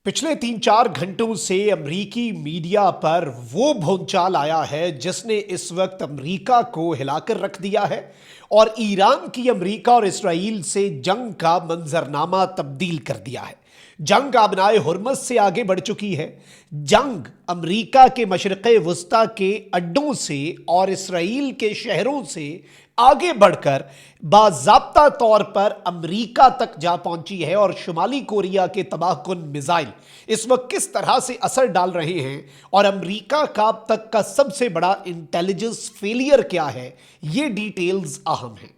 पिछले 3-4 घंटों से अमरीकी मीडिया पर वो भूचाल आया है जिसने इस वक्त अमरीका को हिलाकर रख दिया है और ईरान की अमरीका और इसराइल से जंग का मंजरनामा तब्दील कर दिया है। जंग आबनाए हुर्मुज़ से आगे बढ़ चुकी है। जंग अमरीका के मशरिक़े वस्ता के अड्डों से और इसराइल के शहरों से आगे बढ़कर बाज़ाब्ता तौर पर अमरीका तक जा पहुंची है और शुमाली कोरिया के तबाहकुन मिसाइल इस वक्त किस तरह से असर डाल रहे हैं और अमरीका का अब तक का सबसे बड़ा इंटेलिजेंस फेलियर क्या है, ये डिटेल्स अहम हैं।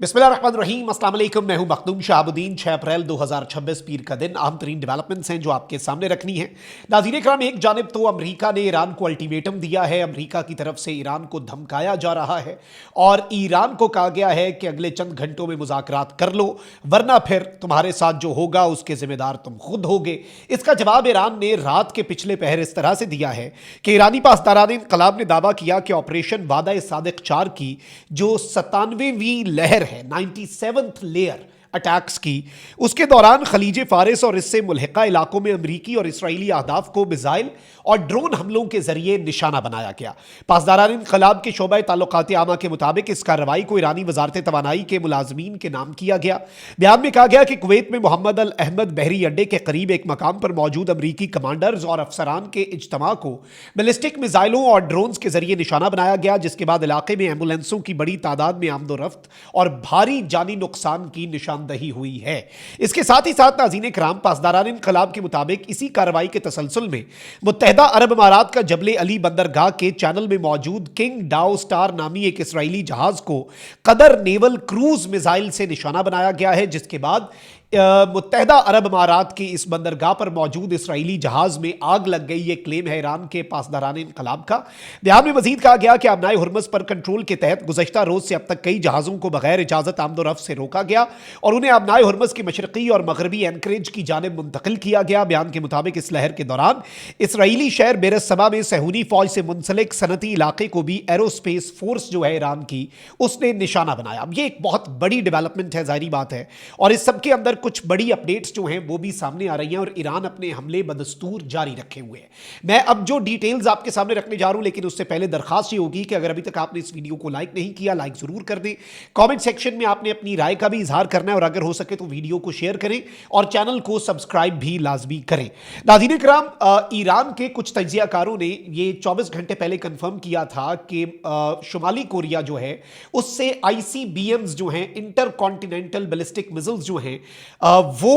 बिस्मिल्लाहिर्रहमानिर्रहीम, अस्सलाम वालेकुम। मैं हूं मखदूम शहाबुद्दीन। 6 अप्रैल 2026 पीर का दिन। अहम तरीन डेवलपमेंट्स हैं जो आपके सामने रखनी है। नाज़रीन इकराम, एक जानिब तो अमरीका ने ईरान को अल्टीमेटम दिया है, अमरीका की तरफ से ईरान को धमकाया जा रहा है और ईरान को कहा गया है कि अगले चंद घंटों में मुज़ाकरात कर लो, वरना फिर तुम्हारे साथ जो होगा उसके जिम्मेदार तुम खुद होगे। इसका जवाब ईरान ने रात के पिछले पहर इस तरह से दिया है कि ईरानी पासदारान इनकलाब ने दावा किया कि ऑपरेशन वादा सादिक 4 की जो 97वीं लहर है, 97th लेयर अटैक्स की, उसके दौरान खलीज फारिस और इससे मुल्हिका इलाकों में अमरीकी और इसराइली अहदाफ को मिसाइल और ड्रोन हमलों के जरिए निशाना बनाया गया। पासदारान इनकलाब के शोबा ताल्लुकात आमा के मुताबिक इस कार्रवाई को ईरानी वजारत तवानाई के मुलाजमीन के नाम किया गया। बयान में कहा गया कि कुवैत में मोहम्मद अल अहमद बहरी अड्डे के करीब एक मकाम पर मौजूद अमरीकी कमांडर्स और अफसरान के इज्तमा को बैलिस्टिक मिसाइलों और ड्रोन के जरिए निशाना बनाया गया, जिसके बाद इलाके में एम्बुलेंसों की बड़ी तादाद में आमदोरफ्त और भारी जानी नुकसान की निशानदही हुई है। इसके साथ ही साथ नाज़रीन इकराम, पासदारान इनकलाब के मुताबिक इसी कार्रवाई के तसलसल में मुत्तहिदा अरब अमारात का जबले अली बंदरगाह के चैनल में मौजूद किंग डाउ स्टार नामी एक इसराइली जहाज को कदर नेवल क्रूज मिसाइल से निशाना बनाया गया है, जिसके बाद मुत्तहिदा अरब अमारात की इस बंदरगाह पर मौजूद इसराइली जहाज में आग लग गई। ये क्लेम है ईरान के पासदारान इनकलाब का। बयान में मजीद कहा गया कि आबनाए हुर्मुज़ पर कंट्रोल के तहत गुज़श्ता रोज से अब तक कई जहाज़ों को बगैर इजाज़त आमदोरफ्त से रोका गया और उन्हें आबनाए हुर्मुज़ की मशरक़ी और मगरबी एनकरेज की जानिब मुंतकिल किया गया। बयान के मुताबिक इस लहर के दौरान इसराइली शहर बेरसबा में सहूनी फौज से मुंसलिक सनती इलाके को भी एरोस्पेस फोर्स जो है ईरान की, उसने निशाना बनाया। अब ये एक बहुत बड़ी डेवलपमेंट है, जाहिर बात है, और इस सब के अंदर कुछ बड़ी अपडेट्स जो हैं वो भी सामने आ रही हैं और ईरान अपने हमले बदस्तूर जारी रखे हुए हैं। मैं अब जो डिटेल्स आपके सामने रखने जा रहा हूं, लेकिन उससे पहले दरखास्त ये होगी कि अगर अभी तक आपने इस वीडियो को लाइक नहीं किया, लाइक जरूर कर दें। कमेंट सेक्शन में आपने अपनी राय का भी इजहार करना है और अगर हो सके तो वीडियो को शेयर करें और चैनल को सब्सक्राइब भी लाजमी करें। नाज़रीन इकराम, ईरान के कुछ तज्जियाकारों ने ये 24 घंटे पहले कंफर्म किया था कि शुमाली कोरिया जो है उससे ICBMs जो हैं, इंटर कॉन्टिनेंटल बैलिस्टिक मिसाइल्स जो हैं, वो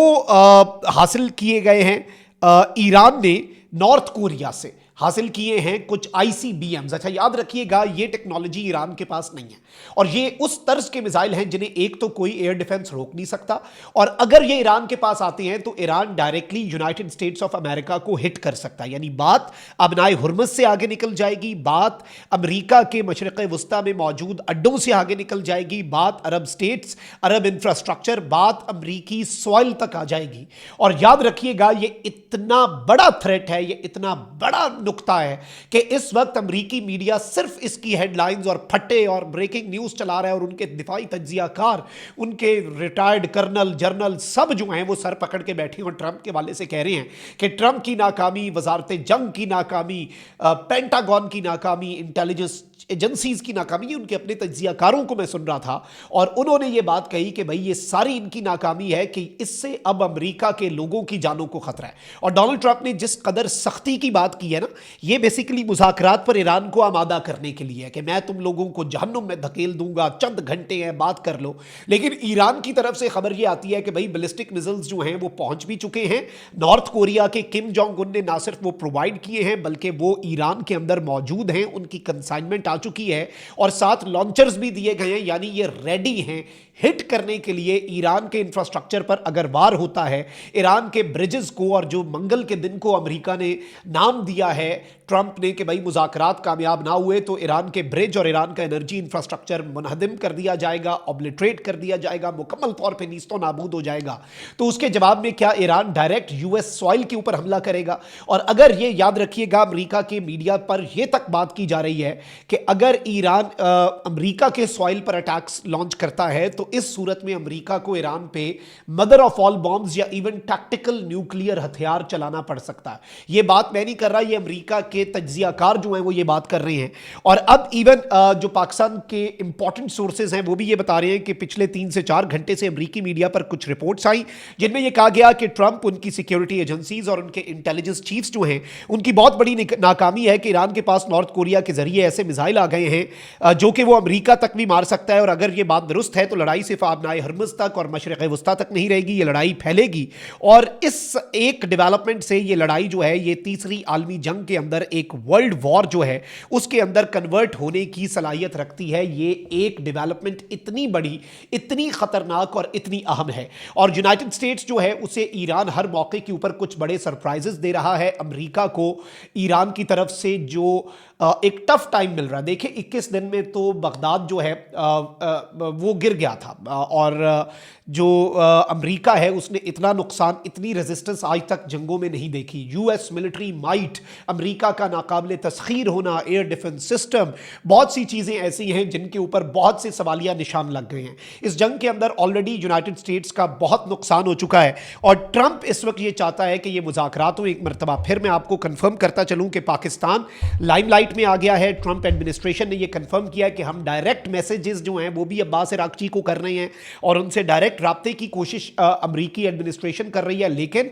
हासिल किए गए हैं। ईरान ने नॉर्थ कोरिया से हासिल किए हैं कुछ ICBMs। अच्छा, याद रखिएगा, ये टेक्नोलॉजी ईरान के पास नहीं है और ये उस तर्ज के मिसाइल हैं जिन्हें एक तो कोई एयर डिफेंस रोक नहीं सकता, और अगर ये ईरान के पास आते हैं तो Iran directly United states of America को हिट कर सकता है। यानी बात अबनाए हुर्मुज़ से आगे निकल जाएगी, बात अमरीका के मशरिक़े वस्ता में मौजूद अड्डों से आगे निकल जाएगी, बात अरब स्टेट्स, अरब इंफ्रास्ट्रक्चर, बात अमरीकी सॉइल तक आ जाएगी। और याद रखिएगा, ये इतना बड़ा थ्रेट है, ये इतना बड़ा नुकता है कि इस वक्त अमरीकी मीडिया सिर्फ इसकी हेडलाइंस और फटे और ब्रेकिंग न्यूज चला रहा है और उनके दिफाई तज्जियाकार, उनके रिटायर्ड कर्नल जर्नल सब जो हैं वो सर पकड़ के बैठे और ट्रंप के वाले से कह रहे हैं कि ट्रंप की नाकामी, वजारत जंग की नाकामी, पेंटागन की नाकामी, इंटेलिजेंस एजेंसीज की नाकामी, ये उनके अपने तज्जियाकारों को मैं सुन रहा था और उन्होंने ये बात कही कि भाई ये सारी इनकी नाकामी है कि इससे अब अमेरिका के लोगों की जानों को खतरा है। और डोनाल्ड ट्रंप ने जिस कदर सख्ती की बात की है ना, ये बेसिकली मुज़ाकरात पर ईरान को आमादा करने के लिए है कि मैं तुम लोगों को जहन्नुम में धकेल दूंगा, चंद घंटे हैं, बात कर लो। लेकिन ईरान की तरफ से खबर ये आती है कि भाई बैलिस्टिक मिसाइल्स जो हैं वो पहुंच भी चुके हैं। नॉर्थ कोरिया के किम जोंग उन ने ना सिर्फ वो प्रोवाइड किए हैं बल्कि वो ईरान के अंदर मौजूद हैं, उनकी कंसाइनमेंट आ चुकी है और साथ लॉन्चर्स भी दिए गए हैं। यानी ये रेडी हैं हिट करने के लिए। ईरान के इंफ्रास्ट्रक्चर पर अगर वार होता है, ईरान के ब्रिजेस को, और जो मंगल के दिन को अमेरिका ने नाम दिया है ट्रंप ने कि भाई मुज़ाकरात कामयाब ना हुए तो ईरान के ब्रिज और ईरान का एनर्जी इंफ्रास्ट्रक्चर मुनहदिम कर दिया जाएगा, ऑब्लिटरेट कर दिया जाएगा, मुकम्मल तौर पे नीस्तो नाबूद हो जाएगा। तो उसके जवाब में क्या ईरान डायरेक्ट US सॉइल के ऊपर हमला करेगा? और अगर ये याद रखिएगा, अमेरिका के मीडिया पर यह तक बात की जा रही है कि अगर ईरान अमेरिका के सॉइल पर अटैक्स लॉन्च करता है तो इस सूरत में अमेरिका को ईरान पे मदर ऑफ ऑल बॉम्ब्स या इवन टैक्टिकल न्यूक्लियर हथियार चलाना पड़ सकता है। यह बात मैं नहीं कर रहा, ये अमेरिका के तज्जियाकार जो हैं वो ये बात कर रहे हैं। और अब इवन जो पाकिस्तान के इंपॉर्टेंट सोर्सेज हैं वो भी ये बता रहे हैं कि पिछले 3 से 4 घंटे से अमेरिकी मीडिया पर कुछ रिपोर्ट्स आई जिनमें यह कहा गया कि ट्रंप, उनकी सिक्योरिटी एजेंसीज और उनके इंटेलिजेंस चीफ्स जो हैं उनकी बहुत बड़ी नाकामी है कि ईरान के पास नॉर्थ कोरिया के जरिए ऐसे मिसाइल आ गए हैं जो कि वो अमेरिका तक भी मार सकता है। और अगर ये बात दुरुस्त है तो लड़ाई सिर्फ आबनाए हरमुज़ तक और मशरिक़ वस्ता तक नहीं रहेगी, ये लड़ाई फैलेगी। और इस एक डेवलपमेंट से ये लड़ाई जो है ये तीसरी आलमी जंग के अंदर एक वर्ल्ड वॉर जो है उसके अंदर कन्वर्ट होने की सलाहियत रखती है। ये एक डेवलपमेंट इतनी बड़ी, इतनी खतरनाक और इतनी अहम है। और यूनाइटेड स्टेट्स जो है उसे ईरान हर मौके के ऊपर कुछ बड़े सरप्राइजेस दे रहा है। अमेरिका को ईरान की तरफ से जो एक टफ टाइम मिल रहा है, देखिए 21 दिन में तो बगदाद जो है वो गिर गया था और जो अमेरिका है उसने इतना नुकसान, इतनी रेजिस्टेंस आज तक जंगों में नहीं देखी। यूएस मिलिट्री माइट, अमेरिका का नाकाबिले तस्खीर होना, एयर डिफेंस सिस्टम, बहुत सी चीज़ें ऐसी हैं जिनके ऊपर बहुत से सवालिया निशान लग गए हैं। इस जंग के अंदर ऑलरेडी यूनाइटेड स्टेट्स का बहुत नुकसान हो चुका है और ट्रंप इस वक्त ये चाहता है कि ये मुज़ाकरात हो। एक मरतबा फिर मैं आपको कंफर्म करता चलूँ कि पाकिस्तान लाइमलाइट में आ गया है। ट्रंप एडमिनिस्ट्रेशन ने यह कंफर्म किया कि हम डायरेक्ट मैसेजेस जो हैं वो भी अब्बास अरागची को कर रहे हैं और उनसे डायरेक्ट राब्ते की कोशिश अमेरिकी एडमिनिस्ट्रेशन कर रही है। लेकिन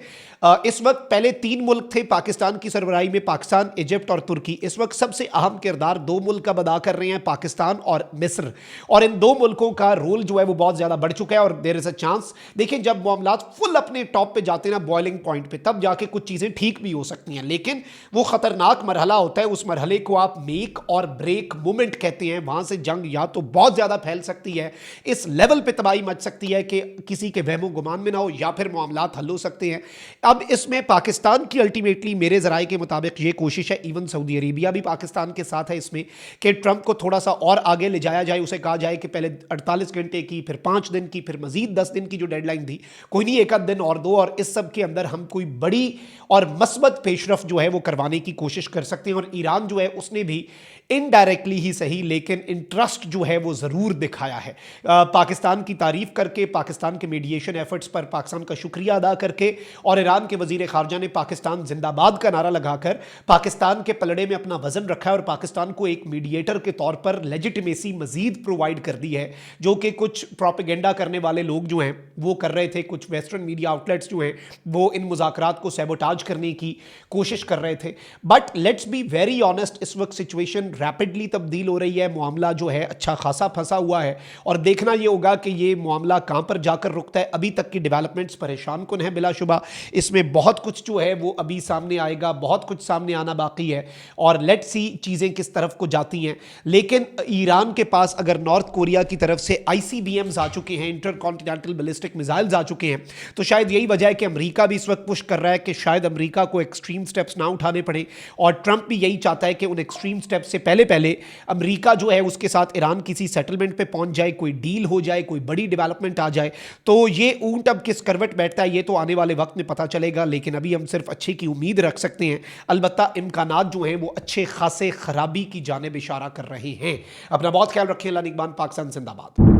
इस वक्त पहले 3 मुल्क थे पाकिस्तान की सरबराही में, पाकिस्तान, इजिप्ट और तुर्की। इस वक्त सबसे अहम किरदार 2 मुल्क का अदा कर रहे हैं, पाकिस्तान और मिस्र। और इन 2 मुल्कों का रोल जो है वो बहुत ज्यादा बढ़ चुका है और देयर इज अ चांस, देखिए जब मामलात फुल अपने टॉप पे जाते हैं ना, बॉइलिंग पॉइंट पे, तब जाके कुछ चीजें ठीक भी हो सकती हैं। लेकिन वो खतरनाक मरहला होता है, उस मरहले को आप मेक और ब्रेक मोमेंट कहते हैं। वहां से जंग या तो बहुत ज्यादा फैल सकती है, इस लेवल पे तबाही मच सकती है कि किसी के वहमो गुमान में ना हो, या फिर मामलात हल हो सकते हैं। अब इसमें पाकिस्तान की अल्टीमेटली मेरे जराए के मुताबिक ये कोशिश है, इवन सऊदी अरेबिया भी पाकिस्तान के साथ है इसमें, कि ट्रंप को थोड़ा सा और आगे ले जाया जाए। उसे कहा जाए कि पहले 48 घंटे की, फिर 5 दिन की, फिर मजीद 10 दिन की जो डेडलाइन थी, कोई नहीं, 1 दिन और दो, और इस सब के अंदर हम कोई बड़ी और मस्बत पेशरफ जो है वो करवाने की कोशिश कर सकते हैं। और ईरान जो है उसने भी इनडायरेक्टली ही सही लेकिन इंटरेस्ट जो है वो ज़रूर दिखाया है, पाकिस्तान की तारीफ करके, पाकिस्तान के मीडिएशन एफर्ट्स पर पाकिस्तान का शुक्रिया अदा करके, और ईरान के वजीर खारजा ने पाकिस्तान जिंदाबाद का नारा लगाकर पाकिस्तान के पलड़े में अपना वजन रखा है और पाकिस्तान को एक मीडिएटर के तौर पर लेजिटिमेसी मजीद प्रोवाइड कर दी है, जो कि कुछ प्रोपेगेंडा करने वाले लोग जो हैं वो कर रहे थे। कुछ वेस्टर्न मीडिया आउटलेट्स जो हैं वो इन मुज़ाकरात को सैबोटाज करने की कोशिश कर रहे थे। But let's be very honest, इस वक्त सिचुएशन रैपिडली तब्दील हो रही है, मामला जो है अच्छा खासा फंसा हुआ है और देखना यह होगा कि ये मामला कहां पर जाकर रुकता है। अभी तक की डेवलपमेंट्स परेशान कुन है बिलाशुबा, इसमें बहुत कुछ जो है वो अभी सामने आएगा, बहुत कुछ सामने आना बाकी है और लेट्स सी चीजें किस तरफ को जाती हैं। लेकिन ईरान के पास अगर नॉर्थ कोरिया की तरफ से ICBMs आ चुके हैं, इंटरकॉन्टिनेंटल बैलिस्टिक मिसाइल्स आ चुके हैं, तो शायद यही वजह है कि अमेरिका भी इस वक्त पुश कर रहा है कि शायद अमेरिका को एक्सट्रीम स्टेप्स ना उठाने पड़े और ट्रंप भी यही चाहता है कि उन एक्सट्रीम स्टेप्स से पहले अमेरिका जो है उसके साथ ईरान किसी सेटलमेंट पे पहुंच जाए, कोई डील हो जाए, कोई बड़ी डेवलपमेंट आ जाए। तो ये ऊंट अब किस करवट बैठता है ये तो आने वाले वक्त में पता चलेगा, लेकिन अभी हम सिर्फ अच्छे की उम्मीद रख सकते हैं। अलबत्ता इम्कानात जो हैं वो अच्छे खासे खराबी की जानिब इशारा कर रहे हैं। अपना बहुत ख्याल रखें। अल्लाह निगहबान। पाकिस्तान जिंदाबाद।